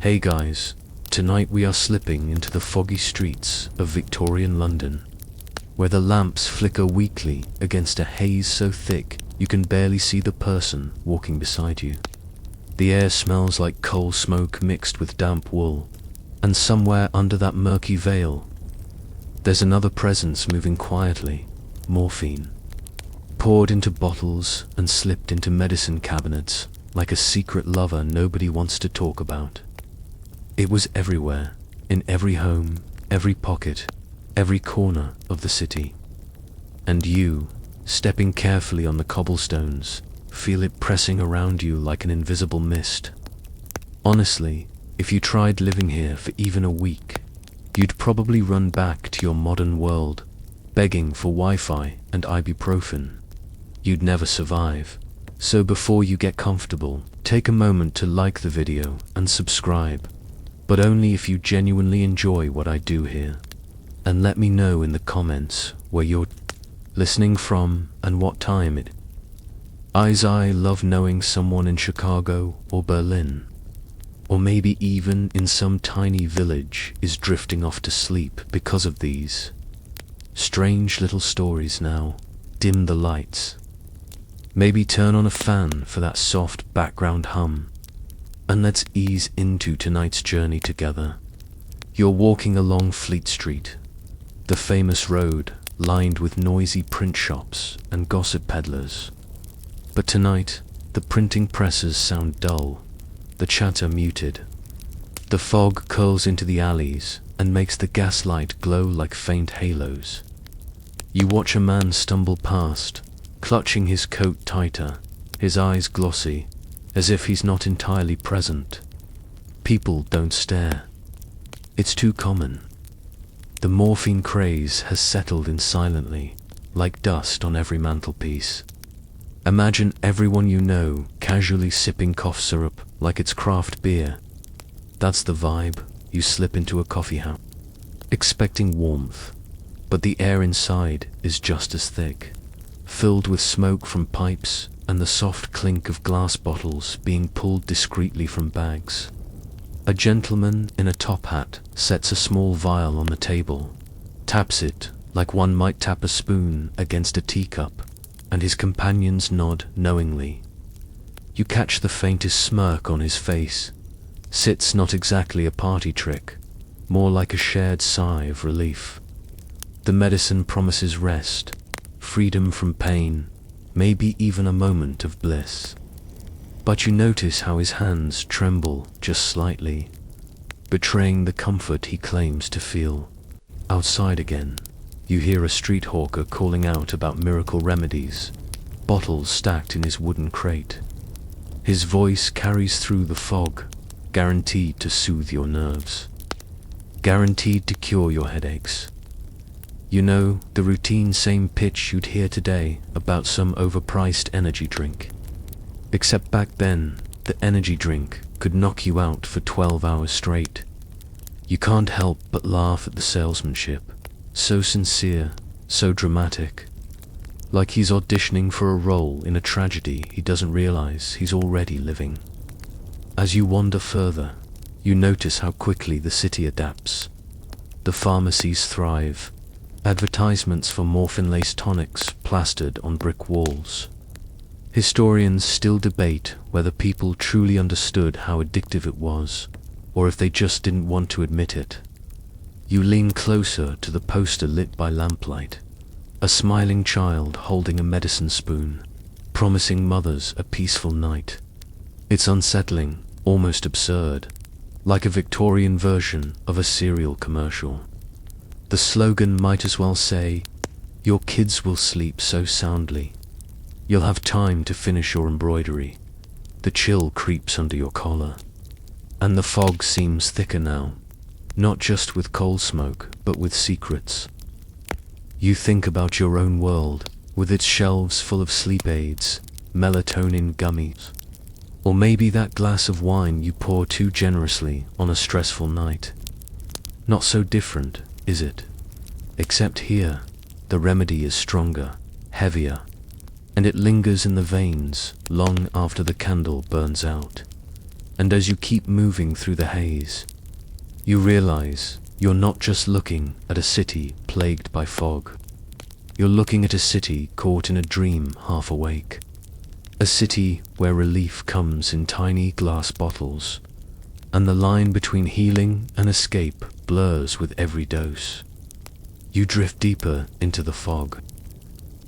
Hey guys, tonight we are slipping into the foggy streets of Victorian London, where the lamps flicker weakly against a haze so thick you can barely see the person walking beside you. The air smells like coal smoke mixed with damp wool, and somewhere under that murky veil, there's another presence moving quietly, morphine, poured into bottles and slipped into medicine cabinets like a secret lover nobody wants to talk about. It was everywhere, in every home, every pocket, every corner of the city. And you, stepping carefully on the cobblestones, feel it pressing around you like an invisible mist. Honestly, if you tried living here for even a week, you'd probably run back to your modern world, begging for Wi-Fi and ibuprofen. You'd never survive. So before you get comfortable, take a moment to like the video and subscribe, but only if you genuinely enjoy what I do here. And let me know in the comments where you're listening from and what time it is. I love knowing someone in Chicago or Berlin, or maybe even in some tiny village, is drifting off to sleep because of these strange little stories now. Dim the lights. Maybe turn on a fan for that soft background hum, and let's ease into tonight's journey together. You're walking along Fleet Street, the famous road lined with noisy print shops and gossip peddlers. But tonight, the printing presses sound dull, the chatter muted. The fog curls into the alleys and makes the gaslight glow like faint halos. You watch a man stumble past, clutching his coat tighter, his eyes glossy, as if he's not entirely present. People don't stare. It's too common. The morphine craze has settled in silently, like dust on every mantelpiece. Imagine everyone you know casually sipping cough syrup like it's craft beer. That's the vibe. You slip into a coffee house, expecting warmth, but the air inside is just as thick, filled with smoke from pipes and the soft clink of glass bottles being pulled discreetly from bags. A gentleman in a top hat sets a small vial on the table, taps it like one might tap a spoon against a teacup, and his companions nod knowingly. You catch the faintest smirk on his face. Sit's not exactly a party trick, more like a shared sigh of relief. The medicine promises rest, freedom from pain, maybe even a moment of bliss. But you notice how his hands tremble just slightly, betraying the comfort he claims to feel. Outside again, you hear a street hawker calling out about miracle remedies, bottles stacked in his wooden crate. His voice carries through the fog, guaranteed to soothe your nerves, guaranteed to cure your headaches. You know, the routine same pitch you'd hear today about some overpriced energy drink. Except back then, the energy drink could knock you out for 12 hours straight. You can't help but laugh at the salesmanship. So sincere, so dramatic. Like he's auditioning for a role in a tragedy he doesn't realize he's already living. As you wander further, you notice how quickly the city adapts. The pharmacies thrive. Advertisements for morphine-laced tonics plastered on brick walls. Historians still debate whether people truly understood how addictive it was, or if they just didn't want to admit it. You lean closer to the poster lit by lamplight, a smiling child holding a medicine spoon, promising mothers a peaceful night. It's unsettling, almost absurd, like a Victorian version of a cereal commercial. The slogan might as well say, "Your kids will sleep so soundly. You'll have time to finish your embroidery." The chill creeps under your collar. And the fog seems thicker now, not just with coal smoke, but with secrets. You think about your own world, with its shelves full of sleep aids, melatonin gummies, or maybe that glass of wine you pour too generously on a stressful night. Not so different, is it? Except here, the remedy is stronger, heavier, and it lingers in the veins long after the candle burns out. And as you keep moving through the haze, you realize you're not just looking at a city plagued by fog. You're looking at a city caught in a dream half awake. A city where relief comes in tiny glass bottles, and the line between healing and escape blurs with every dose. You drift deeper into the fog,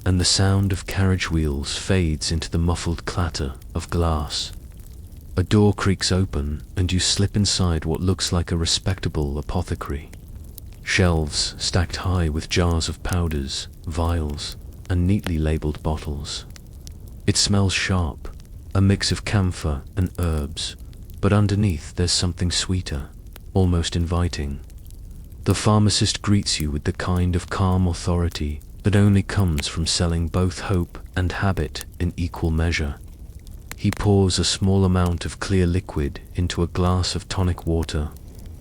and the sound of carriage wheels fades into the muffled clatter of glass. A door creaks open, and you slip inside what looks like a respectable apothecary. Shelves stacked high with jars of powders, vials, and neatly labeled bottles. It smells sharp, a mix of camphor and herbs, but underneath there's something sweeter, almost inviting. The pharmacist greets you with the kind of calm authority that only comes from selling both hope and habit in equal measure. He pours a small amount of clear liquid into a glass of tonic water,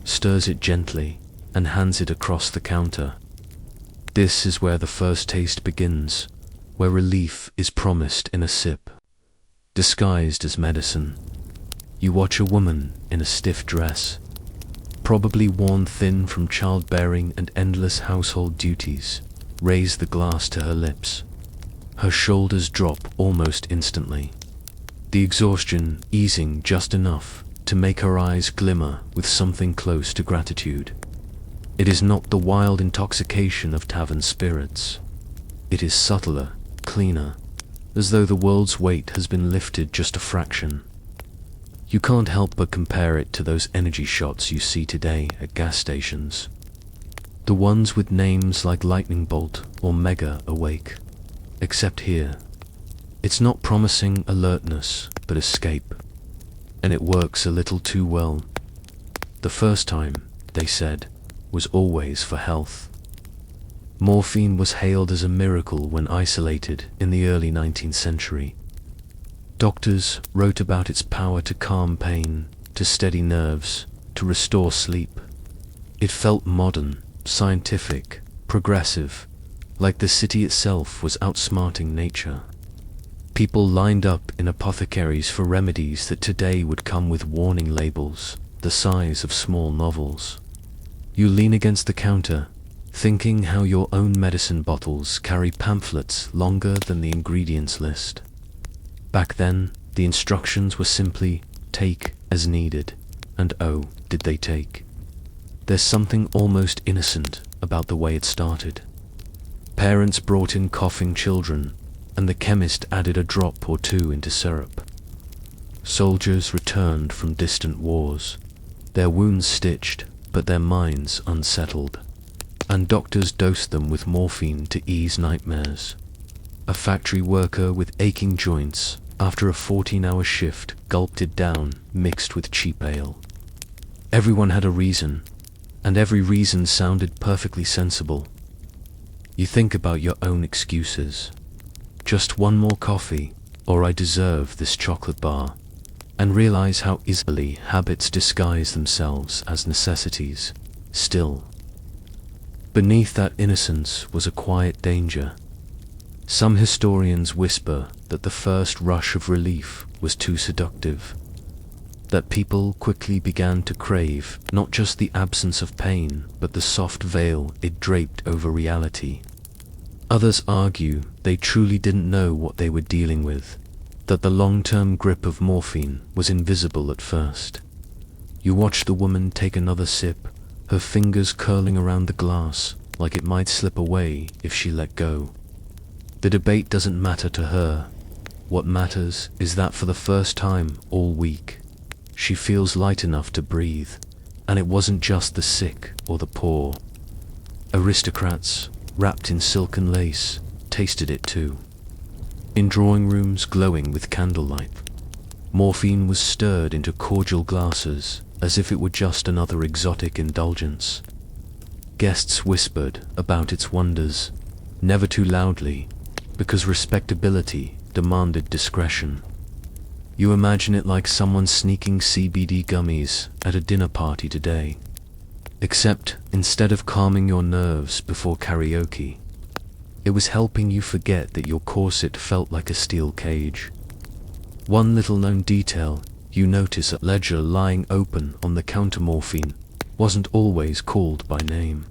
stirs it gently, and hands it across the counter. This is where the first taste begins, where relief is promised in a sip, disguised as medicine. You watch a woman in a stiff dress, probably worn thin from childbearing and endless household duties, raise the glass to her lips. Her shoulders drop almost instantly, the exhaustion easing just enough to make her eyes glimmer with something close to gratitude. It is not the wild intoxication of tavern spirits. It is subtler, cleaner, as though the world's weight has been lifted just a fraction. You can't help but compare it to those energy shots you see today at gas stations. The ones with names like Lightning Bolt or Mega Awake. Except here, it's not promising alertness, but escape. And it works a little too well. The first time, they said, was always for health. Morphine was hailed as a miracle when isolated in the early 19th century. Doctors wrote about its power to calm pain, to steady nerves, to restore sleep. It felt modern, scientific, progressive, like the city itself was outsmarting nature. People lined up in apothecaries for remedies that today would come with warning labels, the size of small novels. You lean against the counter, thinking how your own medicine bottles carry pamphlets longer than the ingredients list. Back then, the instructions were simply, take as needed, and oh, did they take. There's something almost innocent about the way it started. Parents brought in coughing children, and the chemist added a drop or two into syrup. Soldiers returned from distant wars, their wounds stitched, but their minds unsettled, and doctors dosed them with morphine to ease nightmares. A factory worker with aching joints, after a 14-hour shift, gulped it down, mixed with cheap ale. Everyone had a reason, and every reason sounded perfectly sensible. You think about your own excuses. Just one more coffee, or I deserve this chocolate bar, and realize how easily habits disguise themselves as necessities. Still, beneath that innocence was a quiet danger. Some historians whisper that the first rush of relief was too seductive, that people quickly began to crave not just the absence of pain, but the soft veil it draped over reality. Others argue they truly didn't know what they were dealing with, that the long-term grip of morphine was invisible at first. You watch the woman take another sip, her fingers curling around the glass like it might slip away if she let go. The debate doesn't matter to her. What matters is that for the first time all week, she feels light enough to breathe, and it wasn't just the sick or the poor. Aristocrats, wrapped in silken lace, tasted it too. In drawing rooms glowing with candlelight, morphine was stirred into cordial glasses as if it were just another exotic indulgence. Guests whispered about its wonders, never too loudly, because respectability demanded discretion. You imagine it like someone sneaking CBD gummies at a dinner party today. Except instead of calming your nerves before karaoke, it was helping you forget that your corset felt like a steel cage. One little known detail, you notice a ledger lying open on the counter. Morphine wasn't always called by name.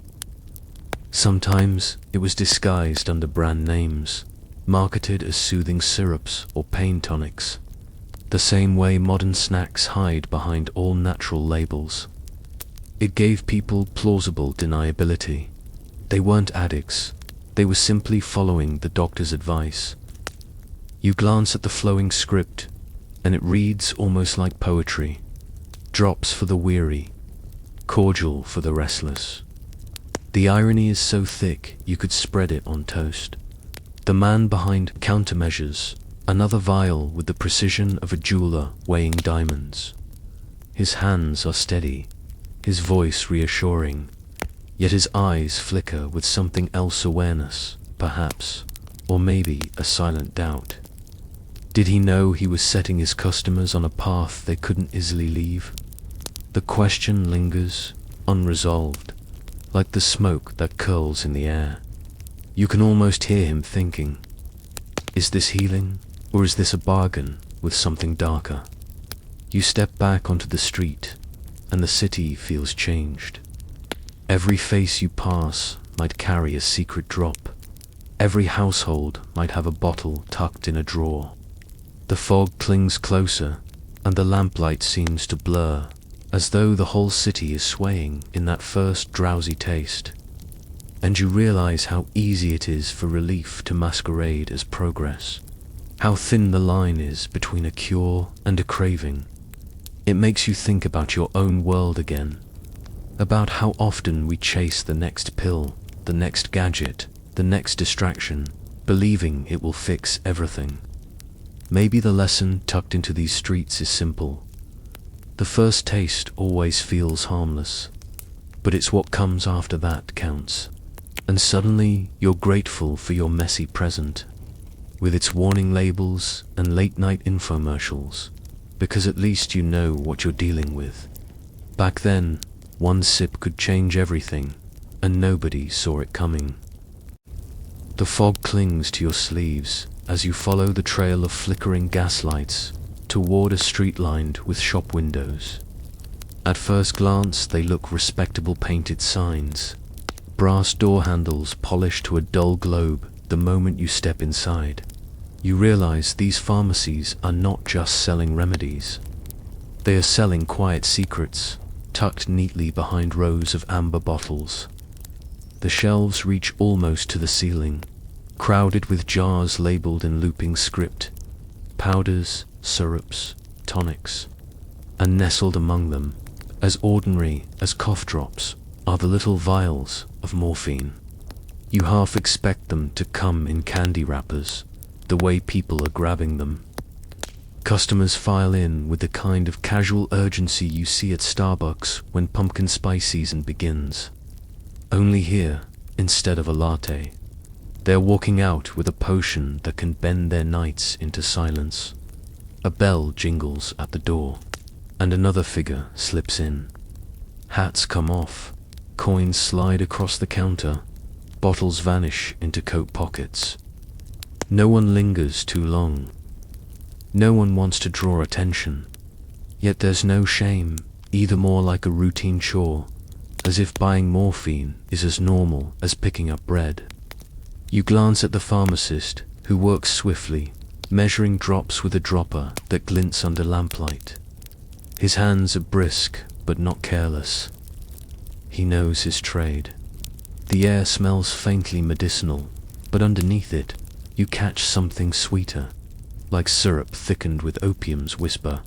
Sometimes it was disguised under brand names, marketed as soothing syrups or pain tonics, the same way modern snacks hide behind all-natural labels. It gave people plausible deniability. They weren't addicts, they were simply following the doctor's advice. You glance at the flowing script, and it reads almost like poetry. Drops for the weary, cordial for the restless. The irony is so thick you could spread it on toast. The man behind countermeasures, another vial with the precision of a jeweler weighing diamonds. His hands are steady, his voice reassuring, yet his eyes flicker with something else, awareness, perhaps, or maybe a silent doubt. Did he know he was setting his customers on a path they couldn't easily leave? The question lingers, unresolved, like the smoke that curls in the air. You can almost hear him thinking, is this healing, or is this a bargain with something darker? You step back onto the street, and the city feels changed. Every face you pass might carry a secret drop. Every household might have a bottle tucked in a drawer. The fog clings closer, and the lamplight seems to blur, as though the whole city is swaying in that first drowsy taste. And you realize how easy it is for relief to masquerade as progress, how thin the line is between a cure and a craving. It makes you think about your own world again, about how often we chase the next pill, the next gadget, the next distraction, believing it will fix everything. Maybe the lesson tucked into these streets is simple. The first taste always feels harmless, but it's what comes after that counts. And suddenly you're grateful for your messy present, with its warning labels and late-night infomercials, because at least you know what you're dealing with. Back then, one sip could change everything, and nobody saw it coming. The fog clings to your sleeves as you follow the trail of flickering gaslights toward a street lined with shop windows. At first glance, they look respectable painted signs, brass door handles polished to a dull globe. The moment you step inside, you realize these pharmacies are not just selling remedies. They are selling quiet secrets, tucked neatly behind rows of amber bottles. The shelves reach almost to the ceiling, crowded with jars labeled in looping script, powders, syrups, tonics, and nestled among them, as ordinary as cough drops, are the little vials of morphine. You half expect them to come in candy wrappers, the way people are grabbing them. Customers file in with the kind of casual urgency you see at Starbucks when pumpkin spice season begins. Only here, instead of a latte, they're walking out with a potion that can bend their nights into silence. A bell jingles at the door, and another figure slips in. Hats come off, coins slide across the counter, bottles vanish into coat pockets. No one lingers too long. No one wants to draw attention. Yet there's no shame, either more like a routine chore, as if buying morphine is as normal as picking up bread. You glance at the pharmacist, who works swiftly, measuring drops with a dropper that glints under lamplight. His hands are brisk, but not careless. He knows his trade. The air smells faintly medicinal, but underneath it, you catch something sweeter, like syrup thickened with opium's whisper.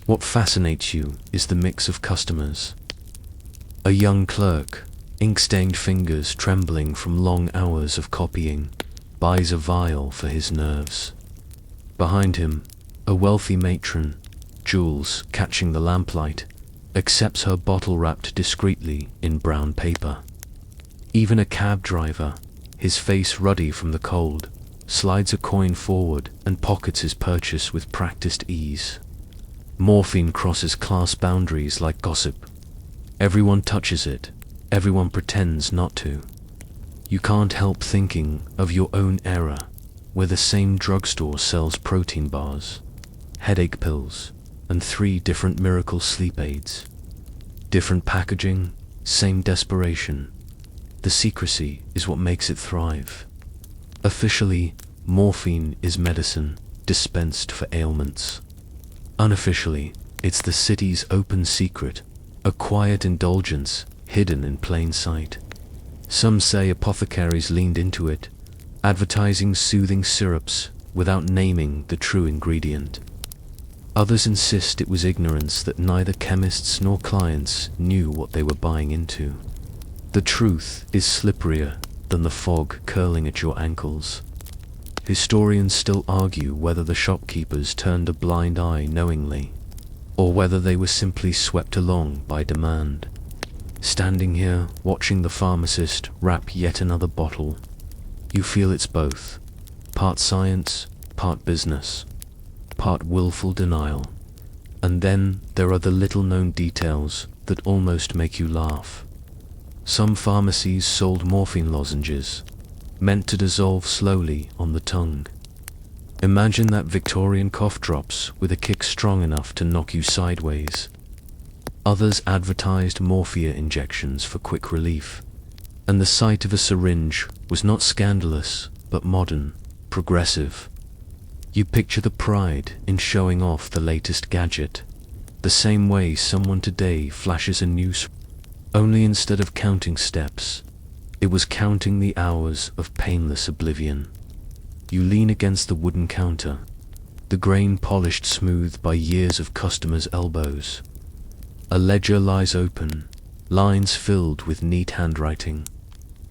What fascinates you is the mix of customers. A young clerk, ink-stained fingers trembling from long hours of copying, buys a vial for his nerves. Behind him, a wealthy matron, Jules, catching the lamplight, accepts her bottle wrapped discreetly in brown paper. Even a cab driver, his face ruddy from the cold, slides a coin forward and pockets his purchase with practiced ease. Morphine crosses class boundaries like gossip. Everyone touches it, everyone pretends not to. You can't help thinking of your own era, where the same drugstore sells protein bars, headache pills, and 3 different miracle sleep aids. Different packaging, same desperation. The secrecy is what makes it thrive. Officially, morphine is medicine dispensed for ailments. Unofficially, it's the city's open secret, a quiet indulgence hidden in plain sight. Some say apothecaries leaned into it, advertising soothing syrups without naming the true ingredient. Others insist it was ignorance that neither chemists nor clients knew what they were buying into. The truth is slipperier than the fog curling at your ankles. Historians still argue whether the shopkeepers turned a blind eye knowingly, or whether they were simply swept along by demand. Standing here, watching the pharmacist wrap yet another bottle, you feel it's both, part science, part business, part willful denial. And then there are the little-known details that almost make you laugh. Some pharmacies sold morphine lozenges, meant to dissolve slowly on the tongue. Imagine that Victorian cough drops with a kick strong enough to knock you sideways. Others advertised morphia injections for quick relief, and the sight of a syringe was not scandalous, but modern, progressive. You picture the pride in showing off the latest gadget, the same way someone today flashes a new only instead of counting steps, it was counting the hours of painless oblivion. You lean against the wooden counter, the grain polished smooth by years of customers' elbows. A ledger lies open, lines filled with neat handwriting.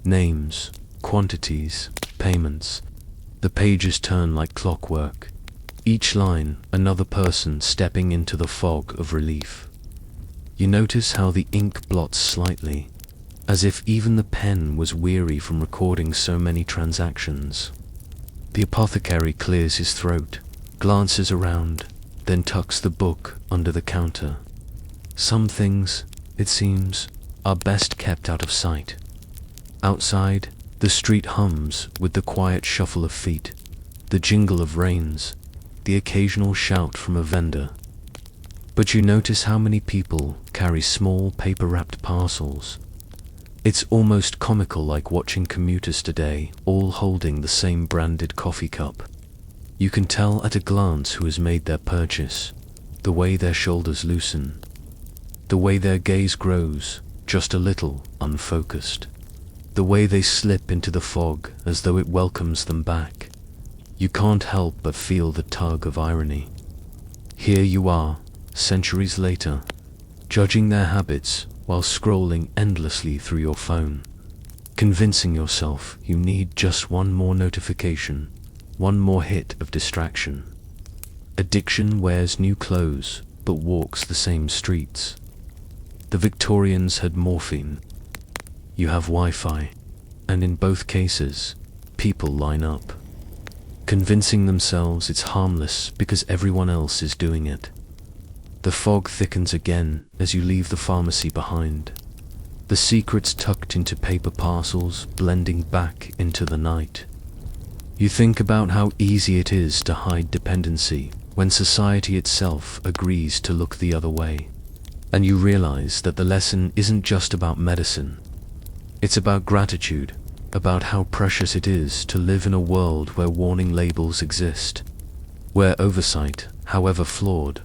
Names, quantities, payments. The pages turn like clockwork. Each line, another person stepping into the fog of relief. You notice how the ink blots slightly, as if even the pen was weary from recording so many transactions. The apothecary clears his throat, glances around, then tucks the book under the counter. Some things, it seems, are best kept out of sight. Outside, the street hums with the quiet shuffle of feet, the jingle of reins, the occasional shout from a vendor. But you notice how many people carry small paper-wrapped parcels. It's almost comical, like watching commuters today, all holding the same branded coffee cup. You can tell at a glance who has made their purchase, the way their shoulders loosen, the way their gaze grows just a little unfocused, the way they slip into the fog as though it welcomes them back. You can't help but feel the tug of irony. Here you are, centuries later, judging their habits while scrolling endlessly through your phone, convincing yourself you need just one more notification, one more hit of distraction. Addiction wears new clothes but walks the same streets. The Victorians had morphine. You have Wi-Fi, and in both cases, people line up, convincing themselves it's harmless because everyone else is doing it. The fog thickens again as you leave the pharmacy behind, the secrets tucked into paper parcels blending back into the night. You think about how easy it is to hide dependency when society itself agrees to look the other way, and you realize that the lesson isn't just about medicine. It's about gratitude, about how precious it is to live in a world where warning labels exist, where oversight, however flawed,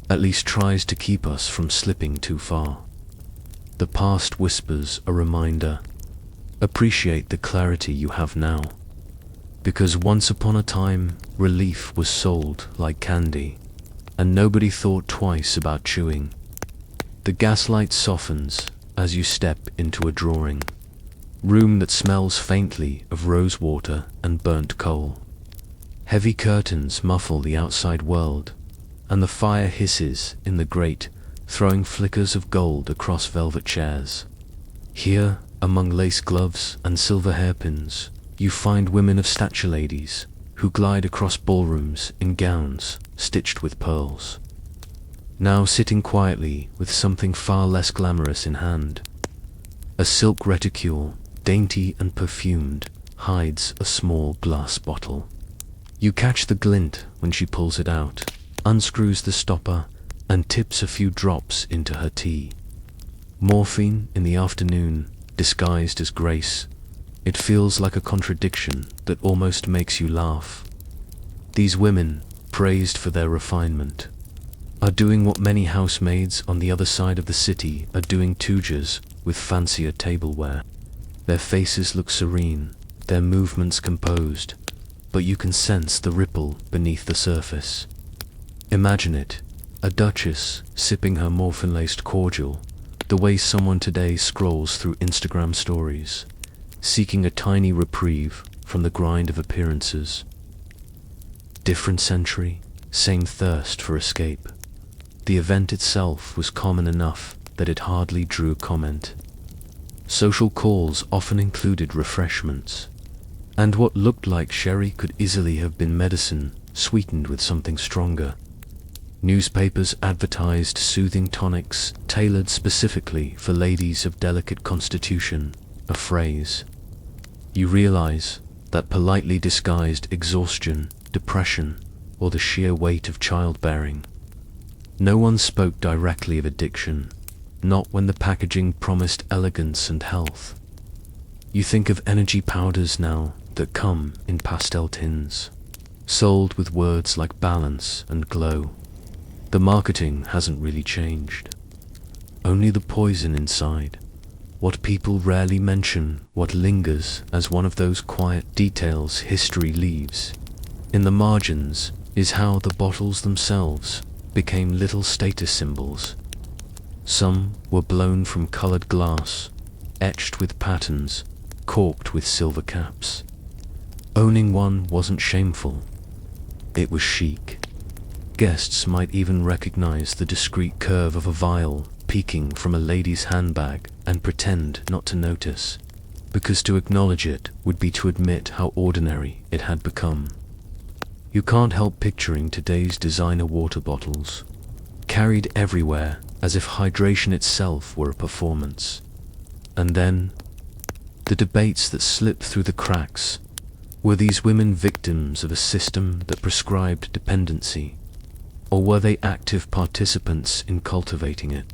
at least tries to keep us from slipping too far. The past whispers a reminder. Appreciate the clarity you have now, because once upon a time, relief was sold like candy, and nobody thought twice about chewing. The gaslight softens as you step into a drawing room that smells faintly of rose water and burnt coal. Heavy curtains muffle the outside world, and the fire hisses in the grate, throwing flickers of gold across velvet chairs. Here, among lace gloves and silver hairpins, you find women of stature, ladies, who glide across ballrooms in gowns stitched with pearls. Now sitting quietly with something far less glamorous in hand. A silk reticule, dainty and perfumed, hides a small glass bottle. You catch the glint when she pulls it out, unscrews the stopper, and tips a few drops into her tea. Morphine in the afternoon, disguised as grace. It feels like a contradiction that almost makes you laugh. These women, praised for their refinement, are doing what many housemaids on the other side of the city are doing Tujas with fancier tableware. Their faces look serene, their movements composed, but you can sense the ripple beneath the surface. Imagine it, a duchess sipping her morphine-laced cordial, the way someone today scrolls through Instagram stories, seeking a tiny reprieve from the grind of appearances. Different century, same thirst for escape. The event itself was common enough that it hardly drew comment. Social calls often included refreshments, and what looked like sherry could easily have been medicine sweetened with something stronger. Newspapers advertised soothing tonics tailored specifically for ladies of delicate constitution, a phrase. You realize that politely disguised exhaustion, depression, or the sheer weight of childbearing. No one spoke directly of addiction, not when the packaging promised elegance and health. You think of energy powders now that come in pastel tins, sold with words like balance and glow. The marketing hasn't really changed. Only the poison inside. What people rarely mention, what lingers as one of those quiet details history leaves. In the margins is how the bottles themselves became little status symbols. Some were blown from colored glass, etched with patterns, corked with silver caps. Owning one wasn't shameful. It was chic. Guests might even recognize the discreet curve of a vial peeking from a lady's handbag and pretend not to notice, because to acknowledge it would be to admit how ordinary it had become. You can't help picturing today's designer water bottles, carried everywhere as if hydration itself were a performance. And then, the debates that slipped through the cracks. Were these women victims of a system that prescribed dependency, or were they active participants in cultivating it?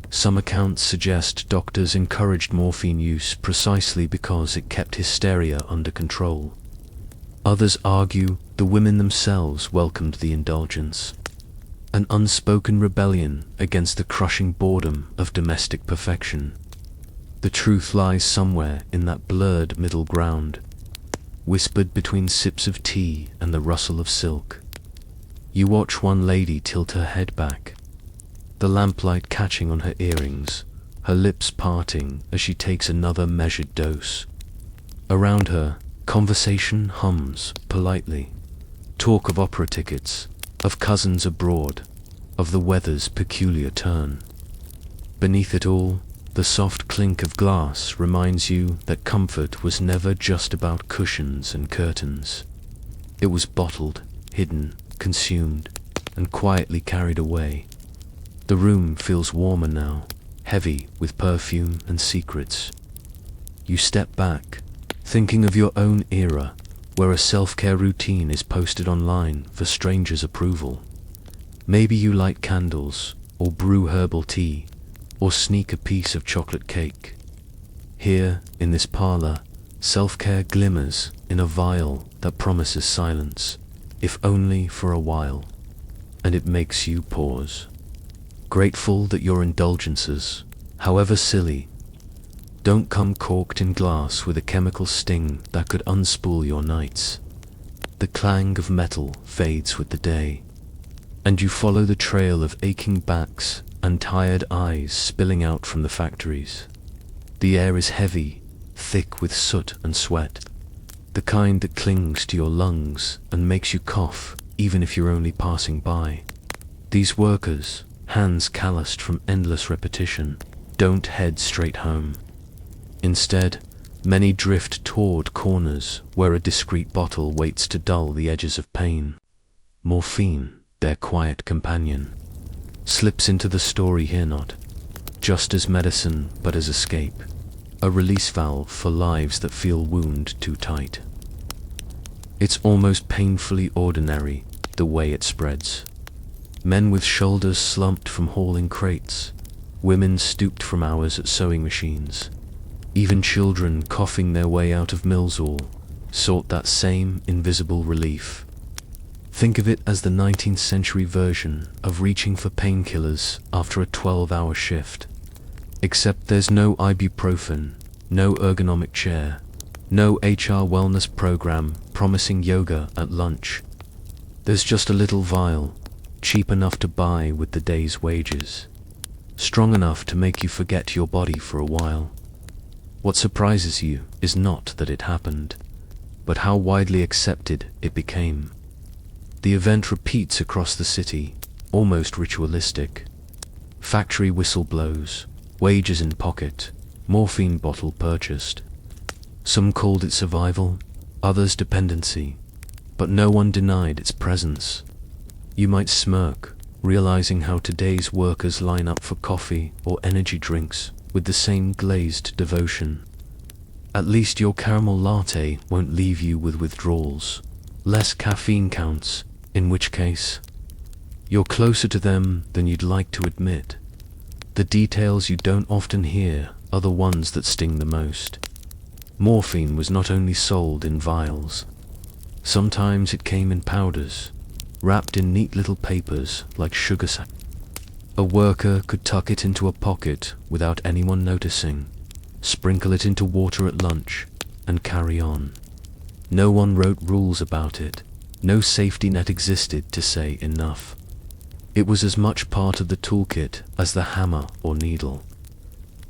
Some accounts suggest doctors encouraged morphine use precisely because it kept hysteria under control. Others argue the women themselves welcomed the indulgence, an unspoken rebellion against the crushing boredom of domestic perfection. The truth lies somewhere in that blurred middle ground, whispered between sips of tea and the rustle of silk. You watch one lady tilt her head back, the lamplight catching on her earrings, her lips parting as she takes another measured dose. Around her, conversation hums politely. Talk of opera tickets, of cousins abroad, of the weather's peculiar turn. Beneath it all, the soft clink of glass reminds you that comfort was never just about cushions and curtains. It was bottled, hidden, consumed, and quietly carried away. The room feels warmer now, heavy with perfume and secrets. You step back, thinking of your own era, where a self-care routine is posted online for strangers' approval. Maybe you light candles, or brew herbal tea, or sneak a piece of chocolate cake. Here, in this parlor, self-care glimmers in a vial that promises silence, if only for a while, and it makes you pause. Grateful that your indulgences, however silly, don't come corked in glass with a chemical sting that could unspool your nights. The clang of metal fades with the day, and you follow the trail of aching backs and tired eyes spilling out from the factories. The air is heavy, thick with soot and sweat, the kind that clings to your lungs and makes you cough even if you're only passing by. These workers, hands calloused from endless repetition, don't head straight home. Instead, many drift toward corners where a discreet bottle waits to dull the edges of pain. Morphine, their quiet companion, slips into the story here, not just as medicine but as escape, a release valve for lives that feel wound too tight. It's almost painfully ordinary the way it spreads. Men with shoulders slumped from hauling crates, women stooped from hours at sewing machines. Even children coughing their way out of Millsall sought that same invisible relief. Think of it as the 19th century version of reaching for painkillers after a 12-hour shift. Except there's no ibuprofen, no ergonomic chair, no HR wellness program promising yoga at lunch. There's just a little vial, cheap enough to buy with the day's wages, strong enough to make you forget your body for a while. What surprises you is not that it happened, but how widely accepted it became. The event repeats across the city, almost ritualistic. Factory whistle blows, wages in pocket, morphine bottle purchased. Some called it survival, others dependency, but no one denied its presence. You might smirk, realizing how today's workers line up for coffee or energy drinks with the same glazed devotion. At least your caramel latte won't leave you with withdrawals, less caffeine counts, in which case, you're closer to them than you'd like to admit. The details you don't often hear are the ones that sting the most. Morphine was not only sold in vials. Sometimes it came in powders, wrapped in neat little papers like sugar sacks. A worker could tuck it into a pocket without anyone noticing, sprinkle it into water at lunch, and carry on. No one wrote rules about it. No safety net existed to say enough. It was as much part of the toolkit as the hammer or needle.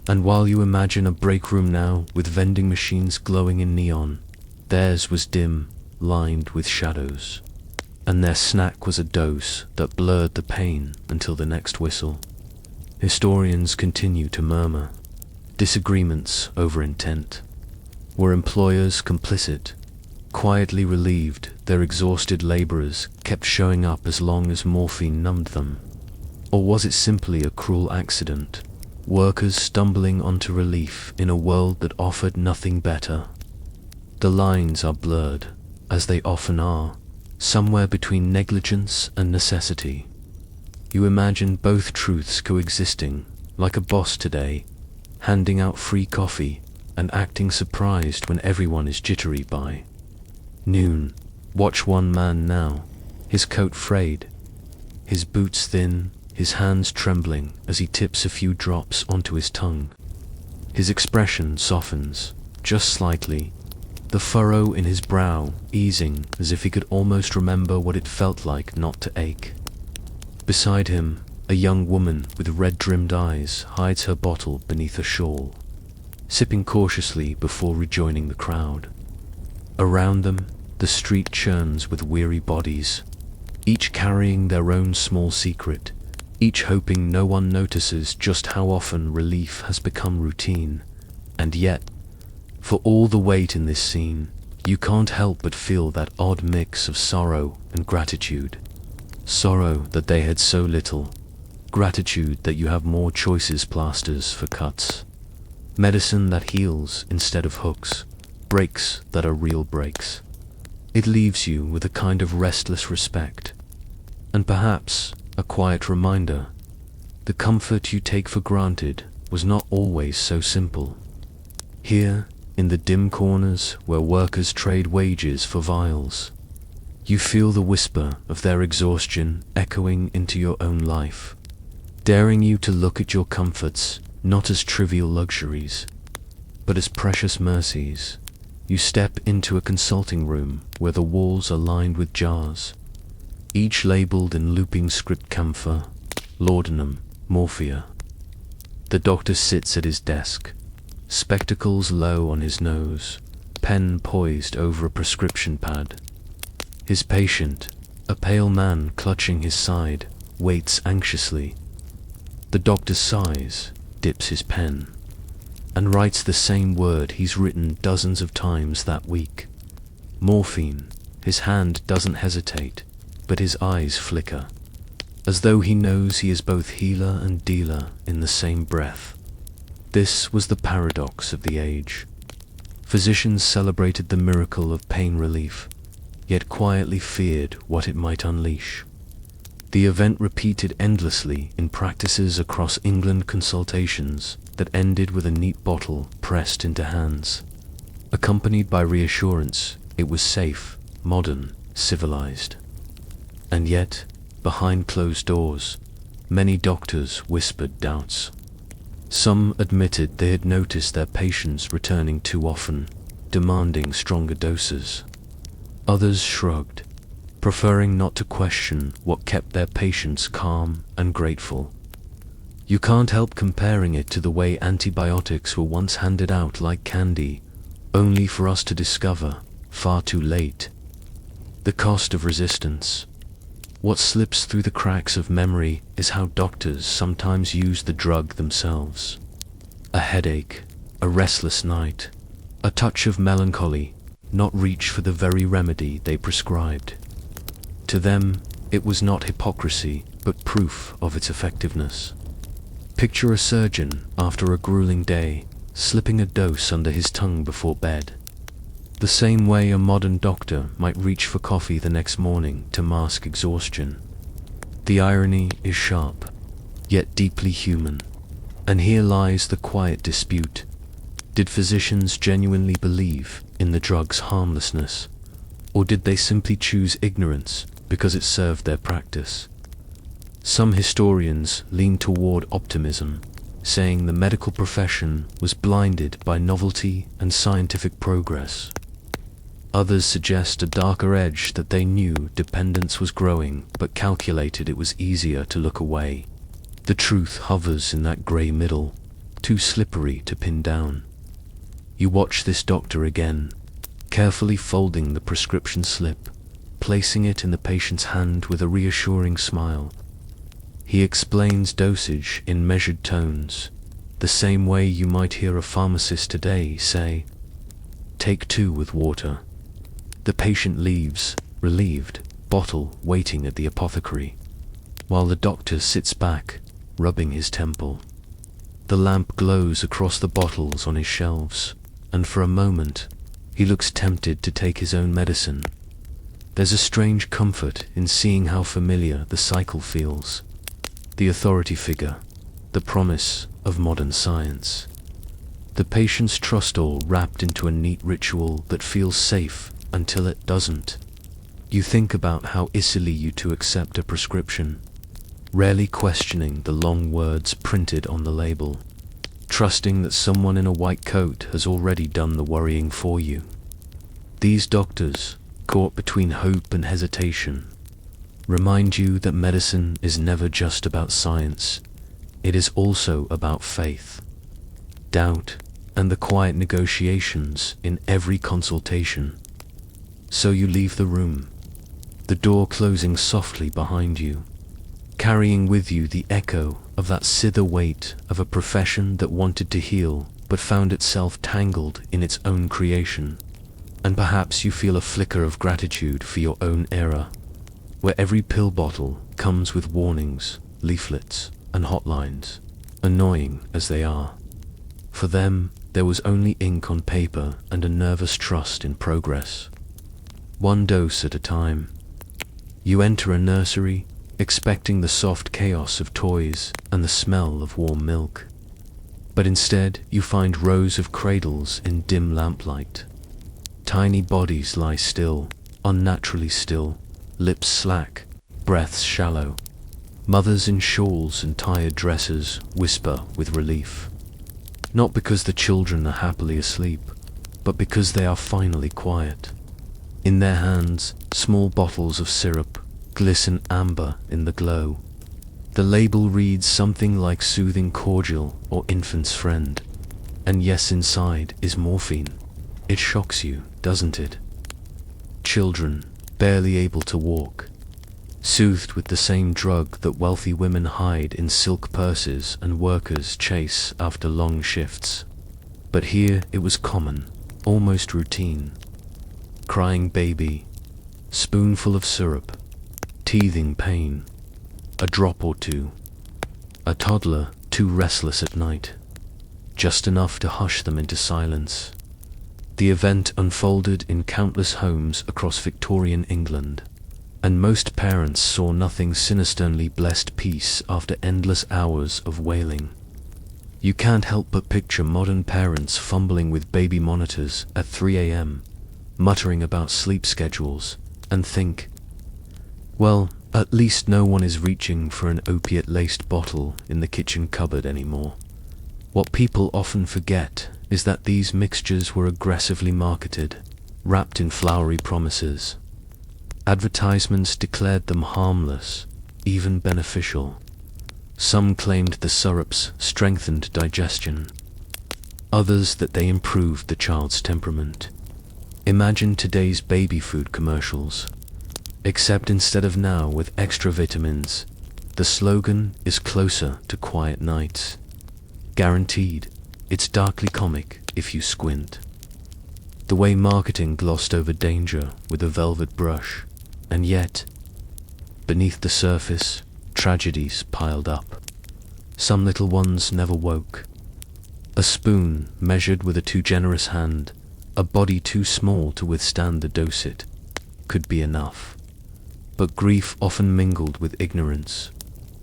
And while you imagine a break room now with vending machines glowing in neon, theirs was dim, lined with shadows. And their snack was a dose that blurred the pain until the next whistle. Historians continue to murmur. Disagreements over intent. Were employers complicit? Quietly relieved, their exhausted laborers kept showing up as long as morphine numbed them. Or was it simply a cruel accident? Workers stumbling onto relief in a world that offered nothing better. The lines are blurred, as they often are, somewhere between negligence and necessity. You imagine both truths coexisting, like a boss today, handing out free coffee and acting surprised when everyone is jittery by noon. Watch one man now, his coat frayed, his boots thin, his hands trembling as he tips a few drops onto his tongue. His expression softens, just slightly, the furrow in his brow easing as if he could almost remember what it felt like not to ache. Beside him, a young woman with red-rimmed eyes hides her bottle beneath a shawl, sipping cautiously before rejoining the crowd. Around them, the street churns with weary bodies, each carrying their own small secret, each hoping no one notices just how often relief has become routine. And yet, for all the weight in this scene, you can't help but feel that odd mix of sorrow and gratitude. Sorrow that they had so little, gratitude that you have more choices, plasters for cuts, medicine that heals instead of hooks, breaks that are real breaks. It leaves you with a kind of restless respect, and perhaps a quiet reminder. The comfort you take for granted was not always so simple. Here, in the dim corners where workers trade wages for vials, you feel the whisper of their exhaustion echoing into your own life, daring you to look at your comforts not as trivial luxuries, but as precious mercies. You step into a consulting room where the walls are lined with jars, each labeled in looping script: camphor, laudanum, morphia. The doctor sits at his desk, spectacles low on his nose, pen poised over a prescription pad. His patient, a pale man clutching his side, waits anxiously. The doctor sighs, dips his pen, and writes the same word he's written dozens of times that week. Morphine. His hand doesn't hesitate, but his eyes flicker, as though he knows he is both healer and dealer in the same breath. This was the paradox of the age. Physicians celebrated the miracle of pain relief, yet quietly feared what it might unleash. The event repeated endlessly in practices across England, consultations that ended with a neat bottle pressed into hands, accompanied by reassurance it was safe, modern, civilized. And yet, behind closed doors, many doctors whispered doubts. Some admitted they had noticed their patients returning too often, demanding stronger doses. Others shrugged, preferring not to question what kept their patients calm and grateful. You can't help comparing it to the way antibiotics were once handed out like candy, only for us to discover, far too late, the cost of resistance. What slips through the cracks of memory is how doctors sometimes use the drug themselves. A headache, a restless night, a touch of melancholy, not reach for the very remedy they prescribed. To them, it was not hypocrisy, but proof of its effectiveness. Picture a surgeon, after a grueling day, slipping a dose under his tongue before bed. The same way a modern doctor might reach for coffee the next morning to mask exhaustion. The irony is sharp, yet deeply human. And here lies the quiet dispute. Did physicians genuinely believe in the drug's harmlessness, or did they simply choose ignorance because it served their practice? Some historians lean toward optimism, saying the medical profession was blinded by novelty and scientific progress. Others suggest a darker edge, that they knew dependence was growing but calculated it was easier to look away. The truth hovers in that grey middle, too slippery to pin down. You watch this doctor again, carefully folding the prescription slip, placing it in the patient's hand with a reassuring smile. He explains dosage in measured tones, the same way you might hear a pharmacist today say, "Take 2 with water." The patient leaves, relieved, bottle waiting at the apothecary, while the doctor sits back, rubbing his temple. The lamp glows across the bottles on his shelves, and for a moment, he looks tempted to take his own medicine. There's a strange comfort in seeing how familiar the cycle feels. The authority figure, the promise of modern science. The patient's trust, all wrapped into a neat ritual that feels safe until it doesn't. You think about how easily you two accept a prescription, rarely questioning the long words printed on the label, trusting that someone in a white coat has already done the worrying for you. These doctors, caught between hope and hesitation, remind you that medicine is never just about science. It is also about faith, doubt, and the quiet negotiations in every consultation. So you leave the room, the door closing softly behind you, carrying with you the echo of that zither weight of a profession that wanted to heal but found itself tangled in its own creation. And perhaps you feel a flicker of gratitude for your own era, where every pill bottle comes with warnings, leaflets, and hotlines, annoying as they are. For them, there was only ink on paper and a nervous trust in progress. One dose at a time. You enter a nursery, expecting the soft chaos of toys and the smell of warm milk. But instead, you find rows of cradles in dim lamplight. Tiny bodies lie still, unnaturally still, lips slack, breaths shallow. Mothers in shawls and tired dresses whisper with relief. Not because the children are happily asleep, but because they are finally quiet. In their hands, small bottles of syrup glisten amber in the glow. The label reads something like soothing cordial or infant's friend. And yes, inside is morphine. It shocks you, doesn't it? Children, barely able to walk, soothed with the same drug that wealthy women hide in silk purses and workers chase after long shifts. But here it was common, almost routine. Crying baby, spoonful of syrup, teething pain, a drop or two. A toddler too restless at night, just enough to hush them into silence. The event unfolded in countless homes across Victorian England. and most parents saw nothing sinisterly blessed peace after endless hours of wailing. You can't help but picture modern parents fumbling with baby monitors at 3 a.m., muttering about sleep schedules, and think, well, at least no one is reaching for an opiate-laced bottle in the kitchen cupboard anymore. What people often forget is that these mixtures were aggressively marketed, wrapped in flowery promises. Advertisements declared them harmless, even beneficial. Some claimed the syrups strengthened digestion, others that they improved the child's temperament. Imagine today's baby food commercials, except instead of now with extra vitamins, the slogan is closer to quiet nights. Guaranteed, it's darkly comic if you squint. The way marketing glossed over danger with a velvet brush, and yet, beneath the surface, tragedies piled up. Some little ones never woke. A spoon measured with a too generous hand, a body too small to withstand the dose it could be enough. But grief often mingled with ignorance,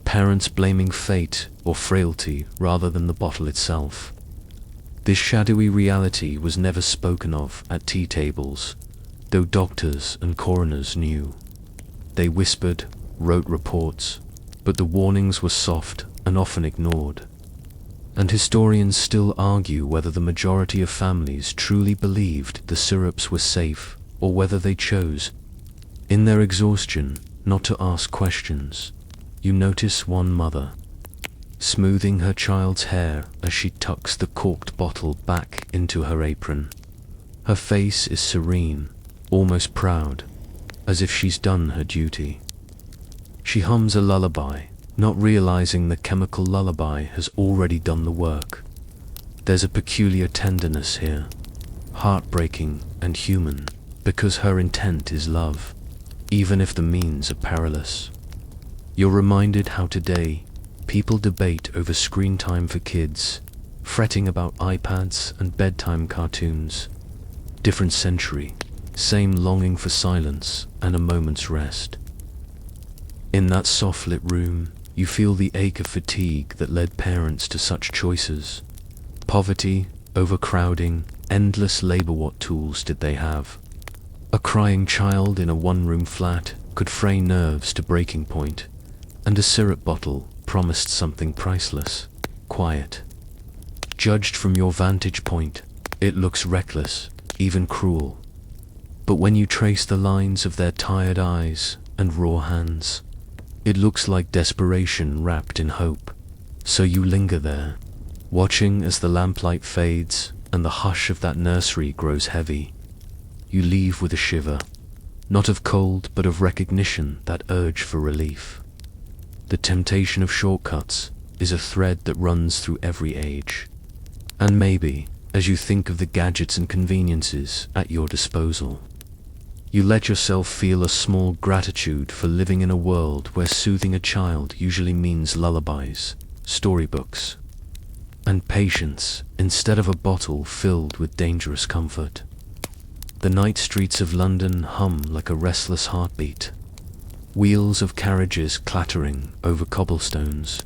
parents blaming fate or frailty rather than the bottle itself. This shadowy reality was never spoken of at tea tables, though doctors and coroners knew. They whispered, wrote reports, but the warnings were soft and often ignored. And historians still argue whether the majority of families truly believed the syrups were safe or whether they chose, in their exhaustion, not to ask questions. You notice one mother, smoothing her child's hair as she tucks the corked bottle back into her apron. Her face is serene, almost proud, as if she's done her duty. She hums a lullaby, not realizing the chemical lullaby has already done the work. There's a peculiar tenderness here, heartbreaking and human, because her intent is love, even if the means are perilous. You're reminded how today, people debate over screen time for kids, fretting about iPads and bedtime cartoons. Different century, same longing for silence and a moment's rest. In that soft-lit room, you feel the ache of fatigue that led parents to such choices. Poverty, overcrowding, endless labor. What tools did they have? A crying child in a one-room flat could fray nerves to breaking point, and a syrup bottle promised something priceless, quiet. Judged from your vantage point, it looks reckless, even cruel. But when you trace the lines of their tired eyes and raw hands, it looks like desperation wrapped in hope. So you linger there, watching as the lamplight fades and the hush of that nursery grows heavy. You leave with a shiver, not of cold but of recognition, that urge for relief. The temptation of shortcuts is a thread that runs through every age. And maybe, as you think of the gadgets and conveniences at your disposal, you let yourself feel a small gratitude for living in a world where soothing a child usually means lullabies, storybooks, and patience instead of a bottle filled with dangerous comfort. The night streets of London hum like a restless heartbeat. Wheels of carriages clattering over cobblestones,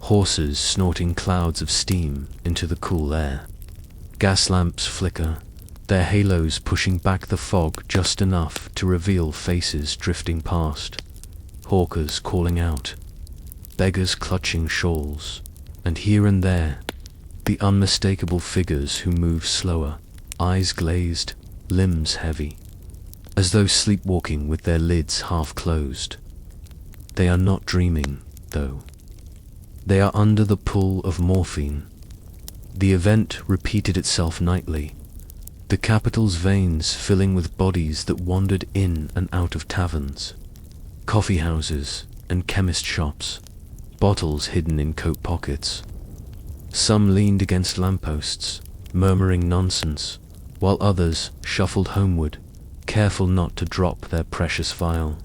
horses snorting clouds of steam into the cool air. Gas lamps flicker, their halos pushing back the fog just enough to reveal faces drifting past, hawkers calling out, beggars clutching shawls, and here and there, the unmistakable figures who move slower, eyes glazed, limbs heavy, as though sleepwalking with their lids half closed. They are not dreaming, though. They are under the pull of morphine. The event repeated itself nightly, the capital's veins filling with bodies that wandered in and out of taverns, coffee houses, and chemist shops, bottles hidden in coat pockets. Some leaned against lampposts, murmuring nonsense, while others shuffled homeward, careful not to drop their precious vial.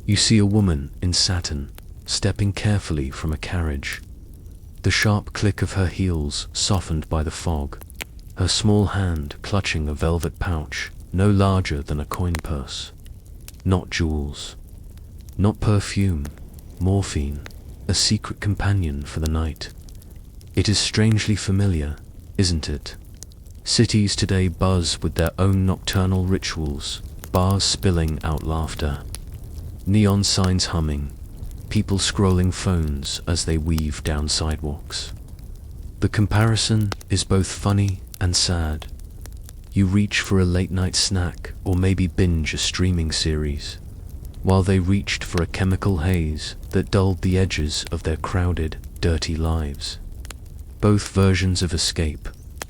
You see a woman in satin, stepping carefully from a carriage, the sharp click of her heels softened by the fog, her small hand clutching a velvet pouch no larger than a coin purse. not jewels, not perfume, morphine, a secret companion for the night. It is strangely familiar, isn't it? Cities today buzz with their own nocturnal rituals, bars spilling out laughter, neon signs humming, people scrolling phones as they weave down sidewalks. The comparison is both funny and sad. You reach for a late-night snack or maybe binge a streaming series, while they reached for a chemical haze that dulled the edges of their crowded, dirty lives. Both versions of escape,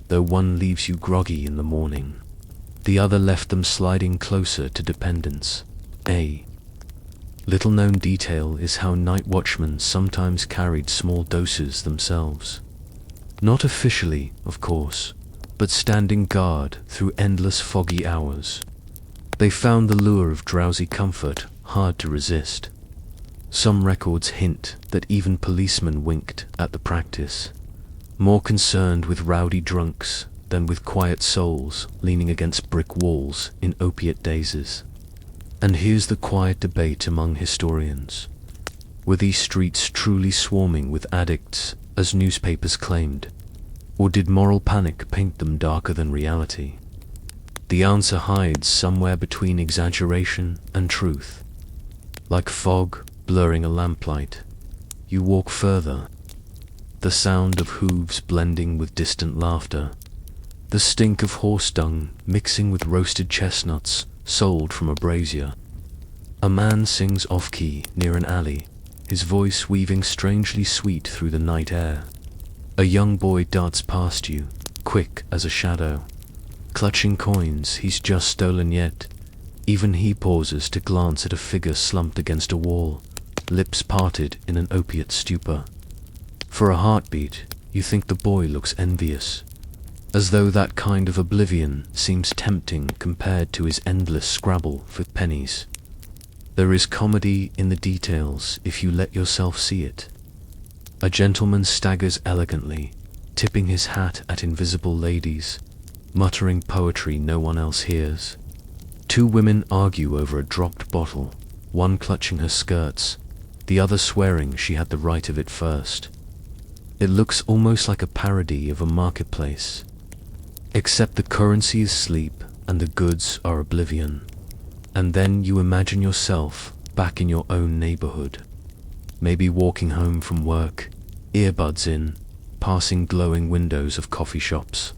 though one leaves you groggy in the morning, the other left them sliding closer to dependence. A little-known detail is how night watchmen sometimes carried small doses themselves. Not officially, of course, but standing guard through endless foggy hours. They found the lure of drowsy comfort hard to resist. Some records hint that even policemen winked at the practice, more concerned with rowdy drunks than with quiet souls leaning against brick walls in opiate dazes. And here's the quiet debate among historians. Were these streets truly swarming with addicts, as newspapers claimed? Or did moral panic paint them darker than reality? The answer hides somewhere between exaggeration and truth. Like fog blurring a lamplight, you walk further, the sound of hooves blending with distant laughter, the stink of horse dung mixing with roasted chestnuts sold from a brazier. A man sings off-key near an alley, his voice weaving strangely sweet through the night air. A young boy darts past you, quick as a shadow, clutching coins he's just stolen, yet even he pauses to glance at a figure slumped against a wall, lips parted in an opiate stupor. For a heartbeat, you think the boy looks envious, as though that kind of oblivion seems tempting compared to his endless scrabble for pennies. There is comedy in the details if you let yourself see it. A gentleman staggers elegantly, tipping his hat at invisible ladies, muttering poetry no one else hears. Two women argue over a dropped bottle, one clutching her skirts, the other swearing she had the right of it first. It looks almost like a parody of a marketplace, except the currency is sleep and the goods are oblivion. And then you imagine yourself back in your own neighborhood, maybe walking home from work, earbuds in, passing glowing windows of coffee shops.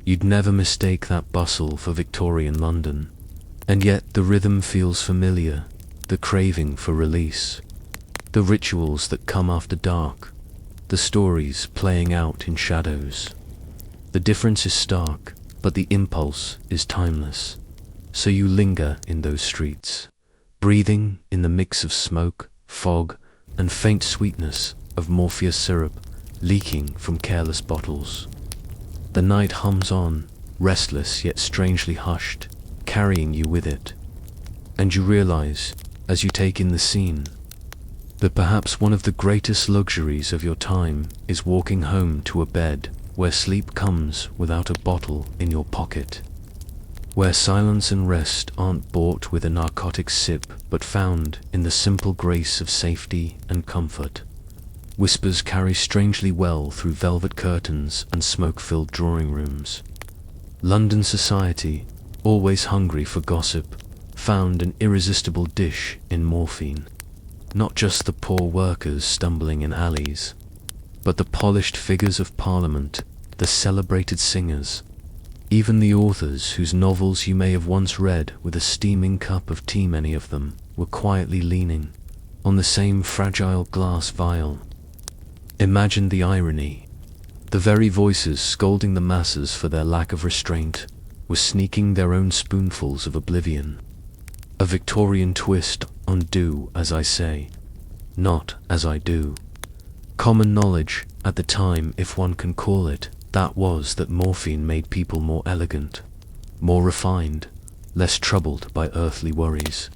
You'd never mistake that bustle for Victorian London, and yet the rhythm feels familiar, the craving for release, the rituals that come after dark, the stories playing out in shadows. The difference is stark, but the impulse is timeless. So you linger in those streets, breathing in the mix of smoke, fog, and faint sweetness of morphia syrup leaking from careless bottles. The night hums on, restless yet strangely hushed, carrying you with it. And you realize, as you take in the scene, that perhaps one of the greatest luxuries of your time is walking home to a bed where sleep comes without a bottle in your pocket, where silence and rest aren't bought with a narcotic sip but found in the simple grace of safety and comfort. Whispers carry strangely well through velvet curtains and smoke-filled drawing rooms. London society, always hungry for gossip, found an irresistible dish in morphine. Not just the poor workers stumbling in alleys, but the polished figures of Parliament, the celebrated singers, even the authors whose novels you may have once read with a steaming cup of tea. Many of them were quietly leaning on the same fragile glass vial. Imagine the irony. The very voices scolding the masses for their lack of restraint were sneaking their own spoonfuls of oblivion. A Victorian twist on do as I say, not as I do. Common knowledge at the time, if one can call it, that was that morphine made people more elegant, more refined, less troubled by earthly worries.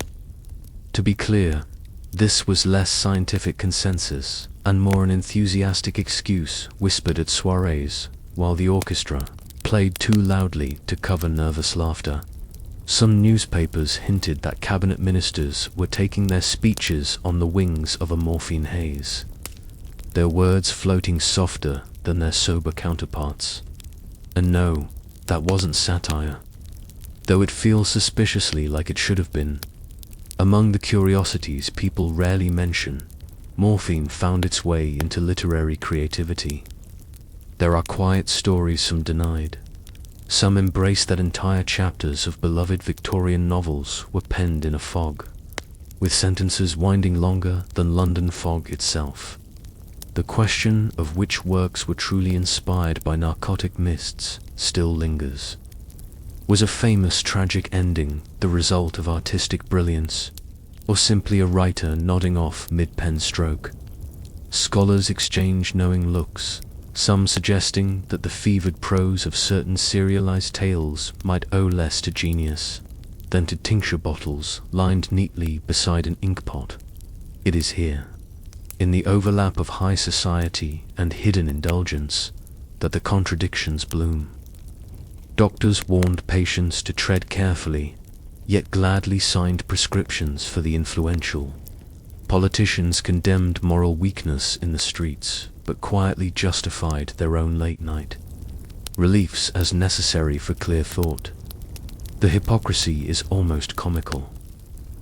To be clear, this was less scientific consensus and more an enthusiastic excuse whispered at soirees while the orchestra played too loudly to cover nervous laughter. Some newspapers hinted that cabinet ministers were taking their speeches on the wings of a morphine haze, their words floating softer than their sober counterparts. And no, that wasn't satire, though it feels suspiciously like it should have been. Among the curiosities people rarely mention, morphine found its way into literary creativity. There are quiet stories some denied. Some embrace that entire chapters of beloved Victorian novels were penned in a fog, with sentences winding longer than London fog itself. The question of which works were truly inspired by narcotic mists still lingers. Was a famous tragic ending the result of artistic brilliance, or simply a writer nodding off mid-pen stroke? Scholars exchange knowing looks, some suggesting that the fevered prose of certain serialized tales might owe less to genius than to tincture bottles lined neatly beside an inkpot. It is here, in the overlap of high society and hidden indulgence, that the contradictions bloom. Doctors warned patients to tread carefully, yet gladly signed prescriptions for the influential. Politicians condemned moral weakness in the streets, but quietly justified their own late-night reliefs as necessary for clear thought. The hypocrisy is almost comical.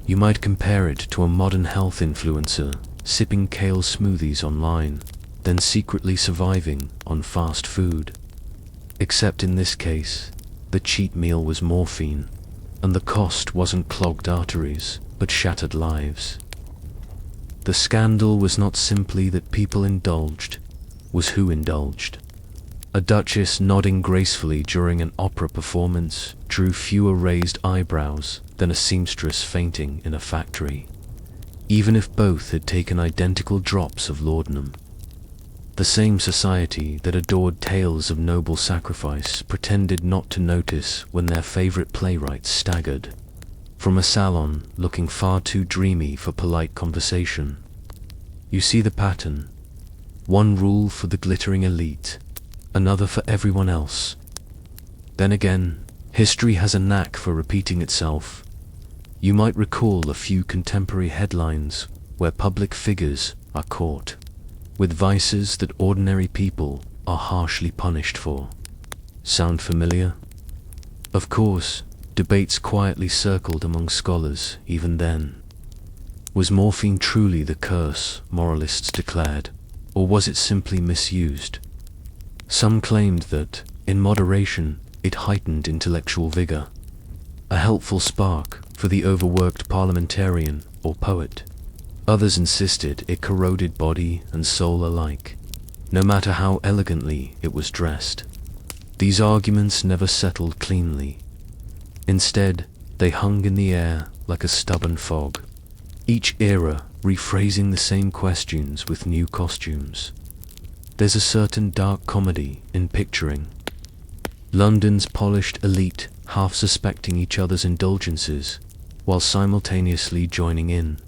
You might compare it to a modern health influencer sipping kale smoothies online, then secretly surviving on fast food. Except in this case, the cheat meal was morphine, and the cost wasn't clogged arteries, but shattered lives. The scandal was not simply that people indulged, was who indulged. A duchess nodding gracefully during an opera performance drew fewer raised eyebrows than a seamstress fainting in a factory, even if both had taken identical drops of laudanum. The same society that adored tales of noble sacrifice pretended not to notice when their favorite playwright staggered from a salon looking far too dreamy for polite conversation. You see the pattern. One rule for the glittering elite, another for everyone else. Then again, history has a knack for repeating itself. You might recall a few contemporary headlines where public figures are caught with vices that ordinary people are harshly punished for. Sound familiar? Of course, debates quietly circled among scholars even then. Was morphine truly the curse moralists declared, or was it simply misused? Some claimed that, in moderation, it heightened intellectual vigor, a helpful spark for the overworked parliamentarian or poet. Others insisted it corroded body and soul alike, no matter how elegantly it was dressed. These arguments never settled cleanly. Instead, they hung in the air like a stubborn fog, each era rephrasing the same questions with new costumes. There's a certain dark comedy in picturing London's polished elite half suspecting each other's indulgences while simultaneously joining in.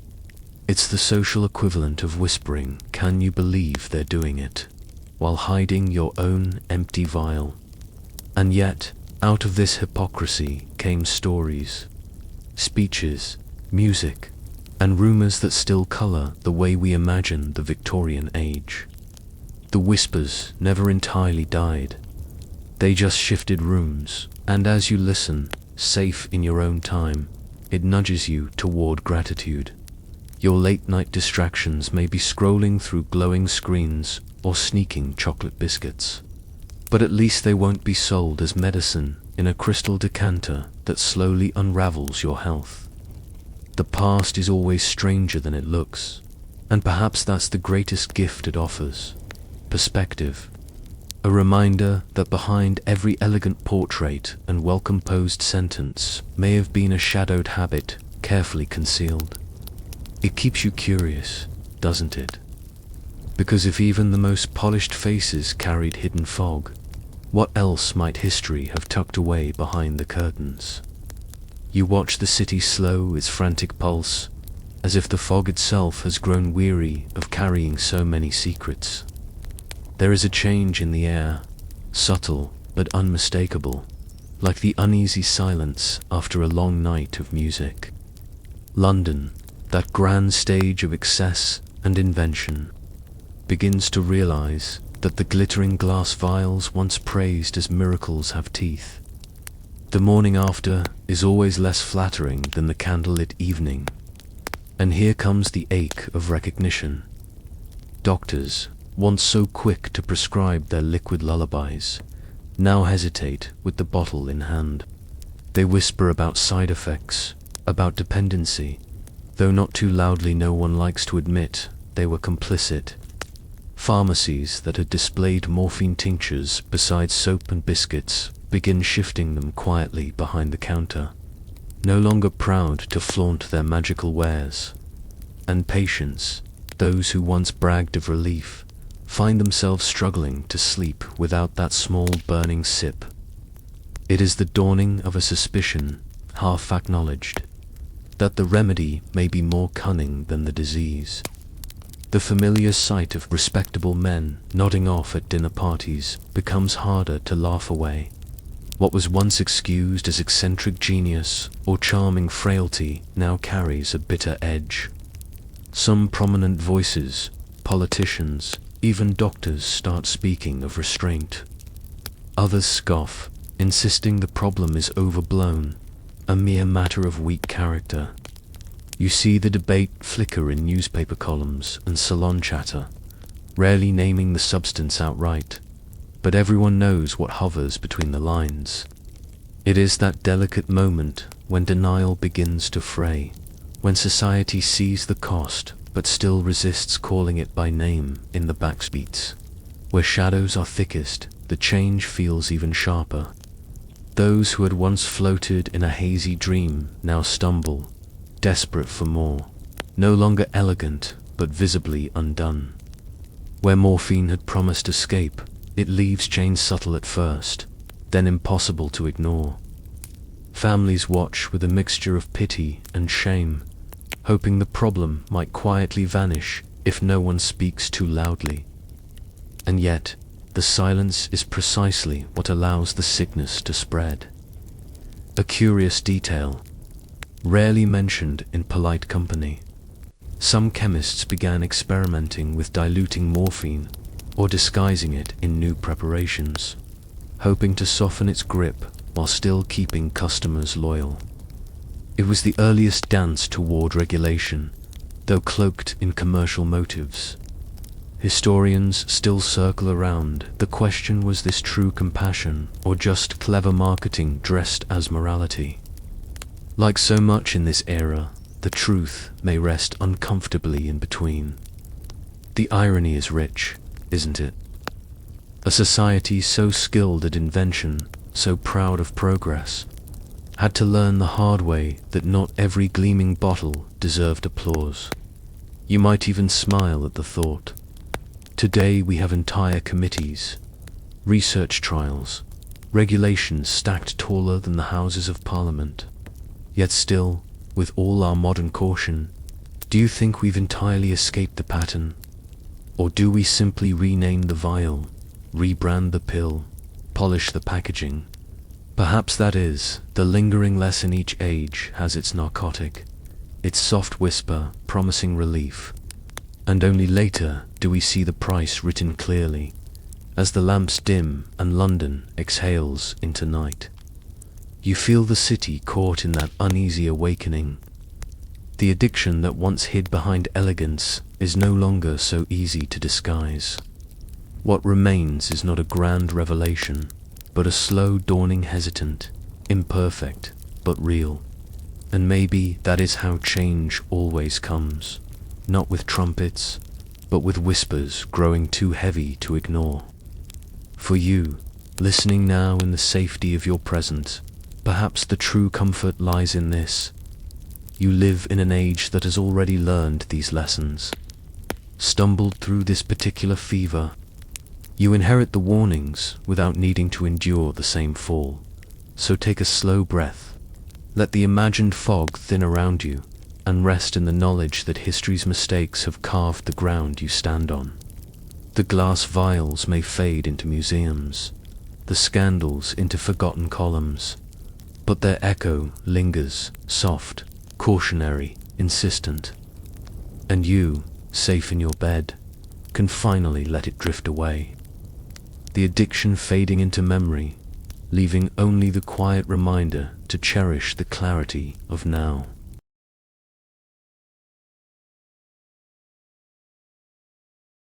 It's the social equivalent of whispering, "Can you believe they're doing it?" while hiding your own empty vial. And yet, out of this hypocrisy came stories, speeches, music, and rumors that still color the way we imagine the Victorian age. The whispers never entirely died. They just shifted rooms, and as you listen, safe in your own time, it nudges you toward gratitude. Your late-night distractions may be scrolling through glowing screens or sneaking chocolate biscuits, but at least they won't be sold as medicine in a crystal decanter that slowly unravels your health. The past is always stranger than it looks, and perhaps that's the greatest gift it offers: perspective. A reminder that behind every elegant portrait and well-composed sentence may have been a shadowed habit carefully concealed. It keeps you curious, doesn't it? Because if even the most polished faces carried hidden fog, what else might history have tucked away behind the curtains? You watch the city slow its frantic pulse, as if the fog itself has grown weary of carrying so many secrets. There is a change in the air, subtle but unmistakable, like the uneasy silence after a long night of music. London, that grand stage of excess and invention, begins to realize that the glittering glass vials once praised as miracles have teeth. The morning after is always less flattering than the candlelit evening. And here comes the ache of recognition. Doctors, once so quick to prescribe their liquid lullabies, now hesitate with the bottle in hand. They whisper about side effects, about dependency, though not too loudly. No one likes to admit they were complicit. Pharmacies that had displayed morphine tinctures beside soap and biscuits begin shifting them quietly behind the counter, no longer proud to flaunt their magical wares. And patients, those who once bragged of relief, find themselves struggling to sleep without that small burning sip. It is the dawning of a suspicion, half acknowledged, that the remedy may be more cunning than the disease. The familiar sight of respectable men nodding off at dinner parties becomes harder to laugh away. What was once excused as eccentric genius or charming frailty now carries a bitter edge. Some prominent voices, politicians, even doctors start speaking of restraint. Others scoff, insisting the problem is overblown, a mere matter of weak character. You see the debate flicker in newspaper columns and salon chatter, rarely naming the substance outright, but everyone knows what hovers between the lines. It is that delicate moment when denial begins to fray, when society sees the cost but still resists calling it by name in the backstreets. Where shadows are thickest, the change feels even sharper. Those who had once floated in a hazy dream now stumble, desperate for more, no longer elegant but visibly undone. Where morphine had promised escape, it leaves change subtle at first, then impossible to ignore. Families watch with a mixture of pity and shame, hoping the problem might quietly vanish if no one speaks too loudly. And yet, the silence is precisely what allows the sickness to spread. A curious detail, rarely mentioned in polite company. Some chemists began experimenting with diluting morphine or disguising it in new preparations, hoping to soften its grip while still keeping customers loyal. It was the earliest dance toward regulation, though cloaked in commercial motives. Historians still circle around the question: was this true compassion or just clever marketing dressed as morality? Like so much in this era, the truth may rest uncomfortably in between. The irony is rich, isn't it? A society so skilled at invention, so proud of progress, had to learn the hard way that not every gleaming bottle deserved applause. You might even smile at the thought. Today we have entire committees, research trials, regulations stacked taller than the Houses of Parliament. Yet still, with all our modern caution, do you think we've entirely escaped the pattern? Or do we simply rename the vial, rebrand the pill, polish the packaging? Perhaps that is the lingering lesson. Each age has its narcotic, its soft whisper promising relief, and only later do we see the price written clearly, as the lamps dim and London exhales into night. You feel the city caught in that uneasy awakening. The addiction that once hid behind elegance is no longer so easy to disguise. What remains is not a grand revelation, but a slow dawning, hesitant, imperfect, but real. And maybe that is how change always comes, not with trumpets, but with whispers growing too heavy to ignore. For you, listening now in the safety of your present, perhaps the true comfort lies in this: you live in an age that has already learned these lessons, stumbled through this particular fever. You inherit the warnings without needing to endure the same fall. So take a slow breath, let the imagined fog thin around you, and rest in the knowledge that history's mistakes have carved the ground you stand on. The glass vials may fade into museums, the scandals into forgotten columns, but their echo lingers, soft, cautionary, insistent. And you, safe in your bed, can finally let it drift away. The addiction fading into memory, leaving only the quiet reminder to cherish the clarity of now.